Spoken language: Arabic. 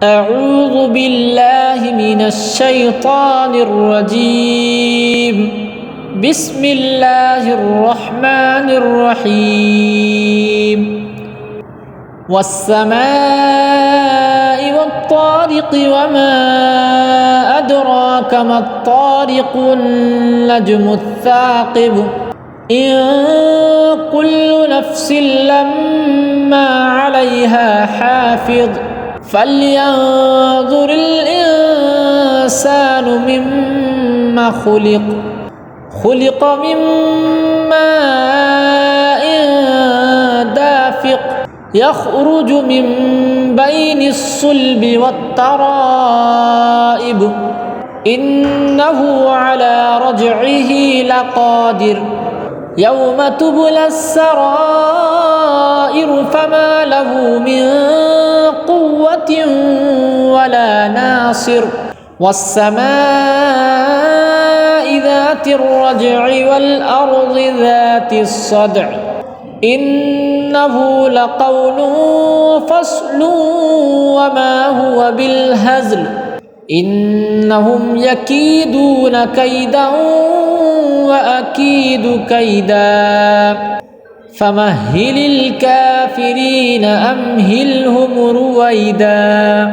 أعوذ بالله من الشيطان الرجيم. بسم الله الرحمن الرحيم. والسماء والطارق وما أدراك ما الطارق النجم الثاقب إن كل نفس لما عليها حافظ فلينظر الإنسان مما خلق من ماء دافق يخرج من بين الصلب والترائب إنه على رجعه لقادر يوم تبلى السرائر فما له من قوة ولا ناصر والسماء ذات الرجع والأرض ذات الصدع إنه لقول فصل وما هو بالهزل إنهم يكيدون كيدا وأكيد كيدا فمهل الكافرين أمهلهم رويدا.